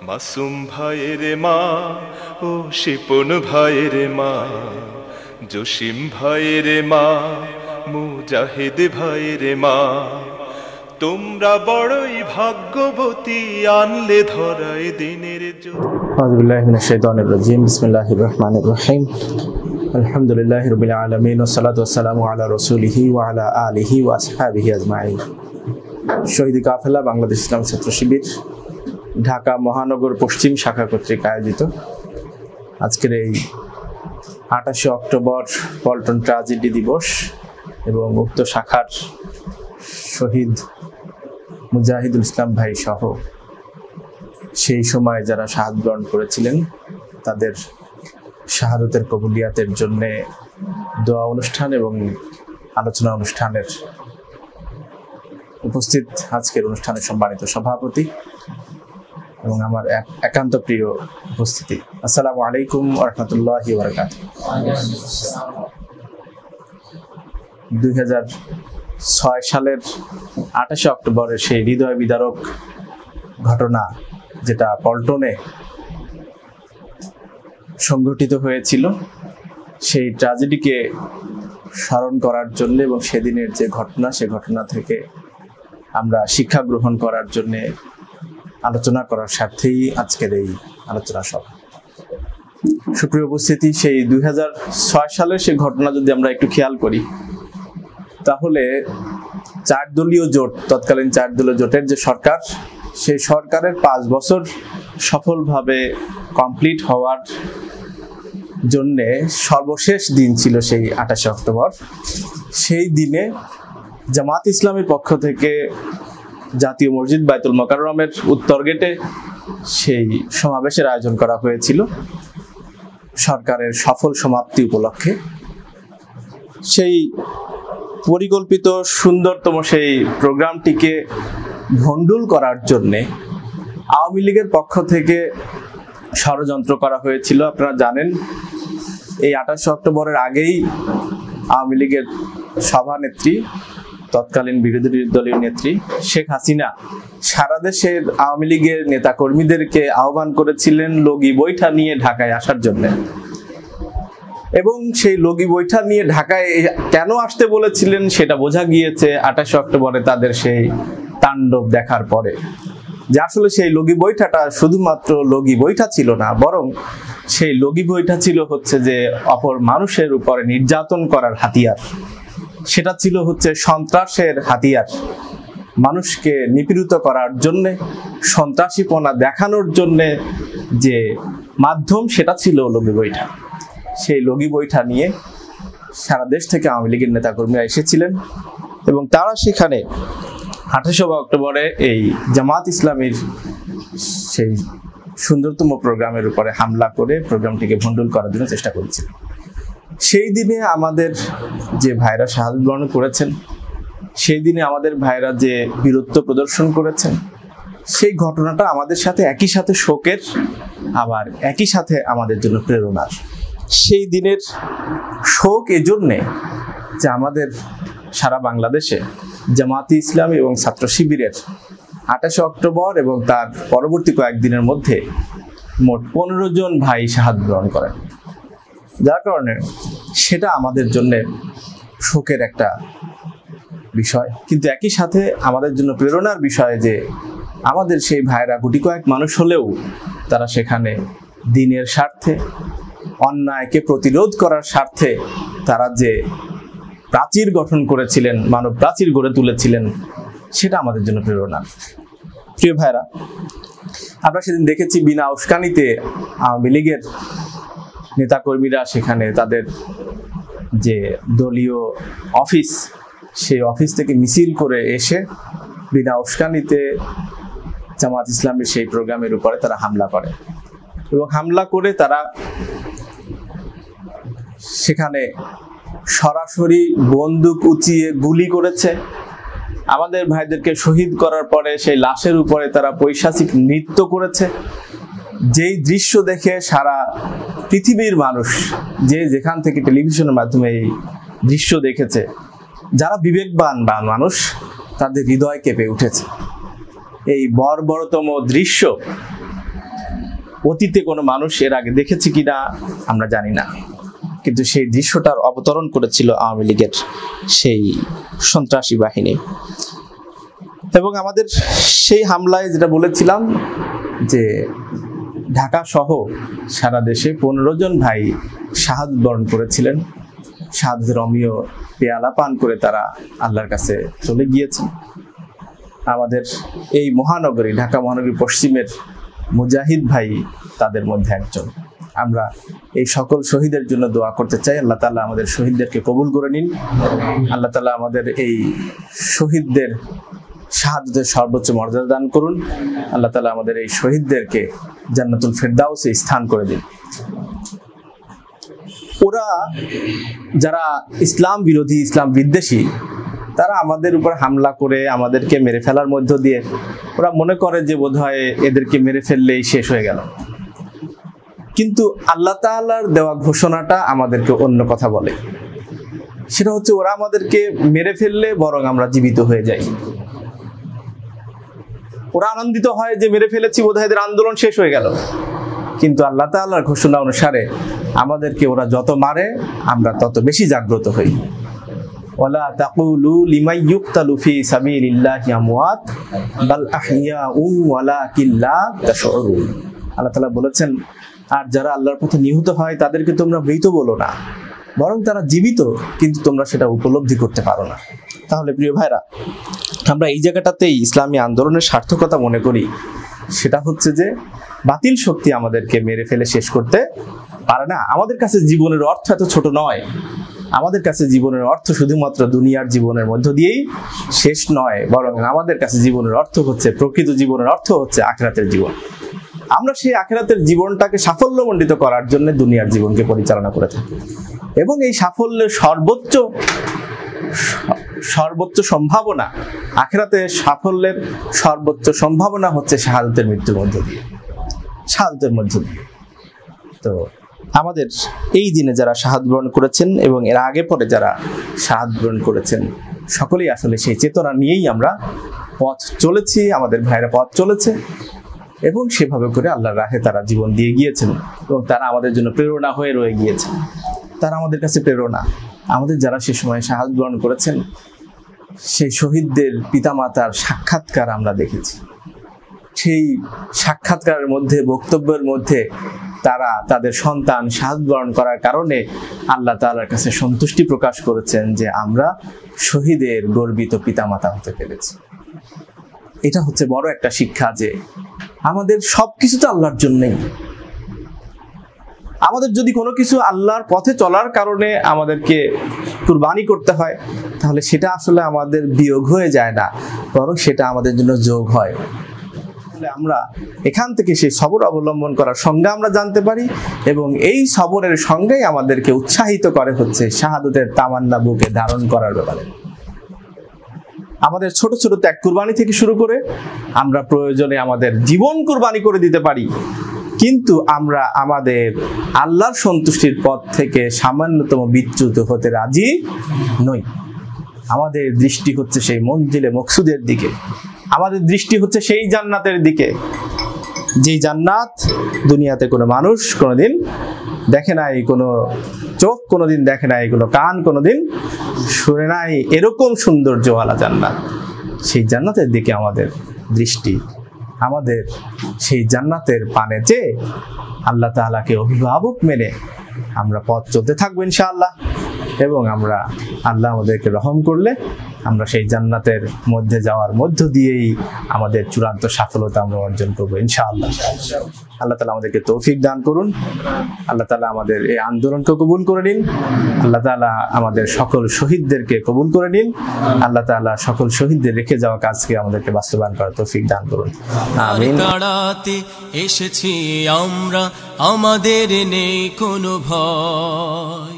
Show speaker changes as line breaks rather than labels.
মাসুম ভাইয়ের মা ও শিপন ভাইয়ের মা, জসিম ভাইয়ের মা, মুজাহিদ ভাইয়ের মা, তোমরা বড়ই ভাগ্যবতী, আনলে ধরায় দিনের জোর।
আউযুবিল্লাহি মিনাশ শাইতানির রাজিম। বিসমিল্লাহির রহমানির রহিম। আলহামদুলিল্লাহি রাব্বিল আলামিন ওয়া সলাতু ওয়া সালামু আলা রাসূলিহি ওয়া আলা আলিহি ওয়া আসহাবিহি আজমাইন। শহীদ কাফেলা বাংলাদেশ ইসলাম ছাত্র শিবির ঢাকা মহানগর পশ্চিম শাখা কর্তৃক আয়োজিত আজকের এই 28 অক্টোবর পল্টন ট্র্যাজেডি দিবস এবং উক্ত শাখার শহীদ মুজাহিদুল ইসলাম ভাই সহ সেই সময় যারা শাহাদ গ্রহণ করেছিলেন তাদের শাহাদতের কবুলিয়াতের জন্য দোয়া অনুষ্ঠান এবং আলোচনা অনুষ্ঠানের উপস্থিত আজকের অনুষ্ঠানের সম্মানিত সভাপতি এবং আমার একান্ত প্রিয় উপস্থিতি, আসসালামু আলাইকুম ওয়া রাহমাতুল্লাহি ওয়া বারাকাতুহু। 2006 সালের 28 অক্টোবরের সেই হৃদয় বিদারক ঘটনা যেটা পল্টনে সংঘটিত হয়েছিল, সেই ট্র্যাজেডিকে স্মরণ করার জন্য এবং সেদিনের যে ঘটনা, সে ঘটনা থেকে আমরা শিক্ষা গ্রহণ করার জন্য আলোচনা করার স্বার্থেই আজকের এই আলোচনা সভা। সুপ্রিয় উপস্থিতি, সেই 2006 সালের সেই ঘটনা যদি আমরা একটু খেয়াল করি তাহলে 4 দলীয় জোট, তৎকালীন 4 দলীয় জোটের যে সরকার, সেই সরকারের 5 বছর সফলভাবে কমপ্লিট হওয়ার জন্যে সর্বশেষ দিন ছিল সেই 28 অক্টোবর। সেই দিনে জামাত ইসলামের পক্ষ থেকে জাতীয় মসজিদ বাইতুল মোকাররমের উত্তর গেটে সেই সমাবেশের আয়োজন করা হয়েছিল সরকারের সফল সমাপ্তি উপলক্ষে। সেই পরিকল্পিত সুন্দরতম সেই প্রোগ্রামটিকে ভণ্ডুল করার জন্যে আওয়ামী লীগের পক্ষ থেকে ষড়যন্ত্র করা হয়েছিল। আপনারা জানেন, এই 28 অক্টোবরের আগেই আওয়ামী লীগের সভানেত্রী, তৎকালীন বিরোধী দলীয় নেত্রী শেখ হাসিনা সারা দেশের আওয়ামী লীগের নেতাকর্মীদেরকে আহ্বান করেছিলেন লগি বৈঠা নিয়ে ঢাকায় আসার জন্য। এবং সেই লগি বৈঠা নিয়ে ঢাকায় কেন আসতে বলেছিলেন সেটা বোঝা গিয়েছে 28 অক্টোবরে তাদের সেই তাণ্ডব দেখার পরে, যে আসলে সেই লগি বৈঠাটা শুধুমাত্র লগি বৈঠা ছিল না, বরং সেই লগি বৈঠা ছিল হচ্ছে যে অপর মানুষের উপরে নির্যাতন করার হাতিয়ার। সেটা ছিল হচ্ছে সন্ত্রাসের হাতিয়ার। মানুষকে নিপীড়িত করার জন্যে, সন্ত্রাসীপনা দেখানোর জন্যে যে মাধ্যম, সেটা ছিল লগি বৈঠা। সেই লগি বৈঠা নিয়ে সারা দেশ থেকে আওয়ামী লীগের নেতাকর্মীরা এসেছিলেন এবং তারা সেখানে 28 অক্টোবরে এই জামাত ইসলামীর সেই সুন্দরতম প্রোগ্রামের উপরে হামলা করে প্রোগ্রামটিকে ভণ্ডুল করার জন্য চেষ্টা করেছিল। সেই দিনে আমাদের যে ভাইরা শাহাদাত বরণ করেছেন, সেই দিনে আমাদের ভাইরা যে বীরত্ব প্রদর্শন করেছেন, সেই ঘটনাটা আমাদের সাথে একই সাথে শোকের, আবার একই সাথে আমাদের জন্য প্রেরণার। সেই দিনের শোক এজন্যে যে আমাদের সারা বাংলাদেশে জামাতি ইসলামী এবং ছাত্র শিবিরের 28 অক্টোবর এবং তার পরবর্তী কয়েকদিনের মধ্যে মোট 15 জন ভাই শাহাদাত গ্রহণ করেন, যার কারণে সেটা আমাদের জন্য শোকের একটা বিষয়, কিন্তু একই সাথে আমাদের জন্য প্রেরণার বিষয় যে আমাদের সেই ভাইরা গুটি কয়েক মানুষ হলেও তারা সেখানে দ্বীনের স্বার্থে, অন্যায়কে প্রতিরোধ করার স্বার্থে তারা যে প্রাচীর গঠন করেছিলেন, মানব প্রাচীর গড়ে তুলেছিলেন, সেটা আমাদের জন্য প্রেরণা। প্রিয় ভাইরা, আমরা সেদিন দেখেছি বিনা উস্কানিতে আওয়ামী লীগের নেতাকর্মীরা সেখানে তাদের যে দলীয় অফিস, সেই অফিস থেকে মিছিল করে এসে বিনা উস্কানিতে জামাত ইসলামের সেই প্রোগ্রামের উপরে তারা হামলা করে এবং হামলা করে তারা সেখানে সরাসরি বন্দুক উঁচিয়ে গুলি করেছে। আমাদের ভাইদেরকে শহীদ করার পরে সেই লাশের উপরে তারা পৈশাচিক নৃত্য করেছে। যেই দৃশ্য দেখে সারা পৃথিবীর মানুষ, যে যেখান থেকে টেলিভিশনের মাধ্যমে এই দৃশ্য দেখেছে, যারা বিবেকবান বা মানুষ, তাদের হৃদয় কেঁপে উঠেছে। এই বর্বরতম দৃশ্য অতীতে কোনো মানুষ এর আগে দেখেছে কিনা আমরা জানি না, কিন্তু সেই দৃশ্যটার অবতরণ করেছিল আওয়ামী লীগের সেই সন্ত্রাসী বাহিনী। এবং আমাদের সেই হামলায় যেটা বলেছিলাম যে ঢাকা সহ সারা দেশে 15 জন ভাই শাহাদাত বরণ করেছিলেন। শাহাদাতের অমীয় পেয়ালা পান করে তারা আল্লাহর কাছে চলে গিয়েছেন। আমাদের এই মহানগরী ঢাকা মহানগরী পশ্চিমের মুজাহিদ ভাই তাদের মধ্যে একজন। আমরা এই সকল শহীদের জন্য দোয়া করতে চাই। আল্লাহ তাআলা আমাদের শহীদদেরকে কবুল করে নিন। আল্লাহ তাআলা আমাদের এই শহীদদের শাহাদাতের সর্বোচ্চ মর্যাদা দান করুন। আল্লাহ তাআলা আমাদের এই শহীদদেরকে জান্নাতুল ফেরদাউসে স্থান করে দিন। ওরা যারা ইসলাম বিরোধী, ইসলাম বিদ্বেষী, তারা আমাদের উপর হামলা করে আমাদেরকে মেরে ফেলার মধ্য দিয়ে ওরা মনে করে যে বোধহয় এদেরকে মেরে ফেললেই শেষ হয়ে গেল। কিন্তু আল্লাহ তাআলার দেওয়া ঘোষণাটা আমাদেরকে অন্য কথা বলে। সেটা হচ্ছে ওরা আমাদেরকে মেরে ফেললে বরং আমরা জীবিত হয়ে যাই। ওরা আনন্দিত হয় যে মেরে ফেলেছি, বোধহয় এদের আন্দোলন শেষ হয়ে গেল। কিন্তু আল্লাহ তাআলার ঘোষণা অনুসারে আমাদেরকে ওরা যত মারে আমরা তত বেশি জাগ্রত হই। ওয়ালা তাকুলু লিমান ইউকতালু ফি সাবিলিল্লাহি আমওয়াত বাল আহইয়াউ ওয়ালাকিন লা তাশউরুন। আল্লাহ তাআলা বলেছেন, আর যারা আল্লাহর পথে নিহত হয় তাদেরকে তোমরা মৃত বলো না, বরং তারা জীবিত, কিন্তু তোমরা সেটা উপলব্ধি করতে পারো না। তাহলে প্রিয় ভাইরা, আমরা এই জায়গাটাতেই ইসলামী আন্দোলনের সার্থকতা মনে করি। সেটা হচ্ছে যে বাতিল শক্তি আমাদেরকে মেরে ফেলে শেষ করতে পারে না। আমাদের কাছে জীবনের অর্থ এত ছোট নয়। আমাদের কাছে জীবনের অর্থ শুধুমাত্র দুনিয়ার জীবনের মধ্য দিয়েই শেষ নয়, বরং আমাদের কাছে জীবনের অর্থ হচ্ছে, প্রকৃত জীবনের অর্থ হচ্ছে আখিরাতের জীবন। আমরা সেই আখিরাতের জীবনটাকে সাফল্যমণ্ডিত করার জন্য দুনিয়ার জীবনকে পরিচালনা করে থাকি। এবং এই সাফল্যের সর্বোচ্চ সম্ভাবনা, আখিরাতে সাফল্যের সর্বোচ্চ সম্ভাবনা হচ্ছে শাহাদাতের মৃত্যুর মধ্য দিয়ে, শাহাদাতের মধ্য দিয়ে। তো আমাদের এই দিনে যারা শাহাদাত বরণ করেছেন এবং এর আগে পরে যারা শাহাদাত বরণ করেছেন, সকলেই আসলে সেই চেতনা নিয়েই আমরা পথ চলেছি, আমাদের ভাইরা পথ চলেছে এবং সেভাবে করে আল্লাহর রাহে তারা জীবন দিয়ে গিয়েছেন এবং তারা আমাদের জন্য প্রেরণা হয়ে রয়ে গিয়েছেন। তারা আমাদের কাছে প্রেরণা। আমাদের যারা সে সময় শাহাদাত বরণ করেছেন সেই শহীদদের পিতামাতার সাক্ষাৎকার আমরা দেখেছি। সেই সাক্ষাৎকারের মধ্যে, বক্তব্যের মধ্যে তারা তাদের সন্তান শাহাদাত বরণ করার কারণে আল্লাহ তাআলার কাছে সন্তুষ্টি প্রকাশ করেছেন যে আমরা শহীদের গর্বিত পিতামাতা হতে পেরেছি। এটা হচ্ছে বড় একটা শিক্ষা যে আমাদের সবকিছু তো আল্লাহর জন্যই। আমাদের যদি কোনো কিছু আল্লাহর পথে চলার কারণে আমাদেরকে কুরবানি করতে হয়, তাহলে সেটা আসলে আমাদের বিয়োগ হয়ে যায় না, বরং সেটা আমাদের জন্য যোগ হয়। আমরা এখান থেকে সেই সবর অবলম্বন করার সংজ্ঞা আমরা জানতে পারি এবং এই সবরের সংজ্ঞাই আমাদেরকে উৎসাহিত করে হচ্ছে শাহাদাতের তামান্না বুকে ধারণ করার ব্যাপারে। আমাদের ছোট ছোট ত্যাগ কুরবানি থেকে শুরু করে আমরা প্রয়োজনে আমাদের জীবন কুরবানি করে দিতে পারি, কিন্তু আমরা আমাদের আল্লাহর সন্তুষ্টির পথ থেকে সামান্যতম বিচ্যুত হতে রাজি নই। আমাদের দৃষ্টি হচ্ছে সেই মঞ্জিলে মকসুদের দিকে, আমাদের দৃষ্টি হচ্ছে সেই জান্নাতের দিকে, যে জান্নাত দুনিয়াতে কোনো মানুষ কোনোদিন দেখে নাই, কোনো চোখ কোনোদিন দেখে নাই, কোনো কান কোনোদিন শুনে নাই, এরকম সৌন্দর্যওয়ালা জান্নাত। সেই জান্নাতের দিকে আমাদের দৃষ্টি, আমাদের সেই জান্নাতের পানে চেয়ে আল্লাহ তাআলাকে অভিভাবক মেনে আমরা পথ চলতে থাকবো ইনশাআল্লাহ। এবং আমরা আল্লাহ আমাদেরকে রহম করলে আমরা সেই জান্নাতের মধ্যে যাওয়ার মধ্য দিয়েই আমাদের চূড়ান্ত সফলতা আমরা অর্জন করবো ইনশাআল্লাহ। আল্লাহ তাআলা আমাদেরকে তৌফিক দান করুন। আল্লাহ তাআলা আমাদের এই আন্দোলনকে কবুল করে নিন। আল্লাহ তাআলা আমাদের সকল শহীদদেরকে কবুল করে নিন। আল্লাহ তাআলা সকল শহীদদের রেখে যাওয়া কাজকে আমাদেরকে বাস্তবায়ন করার তৌফিক দান করুন। আমিন।
দাঁড়াতে এসেছি আমরা, আমাদের নেই কোনো ভয়।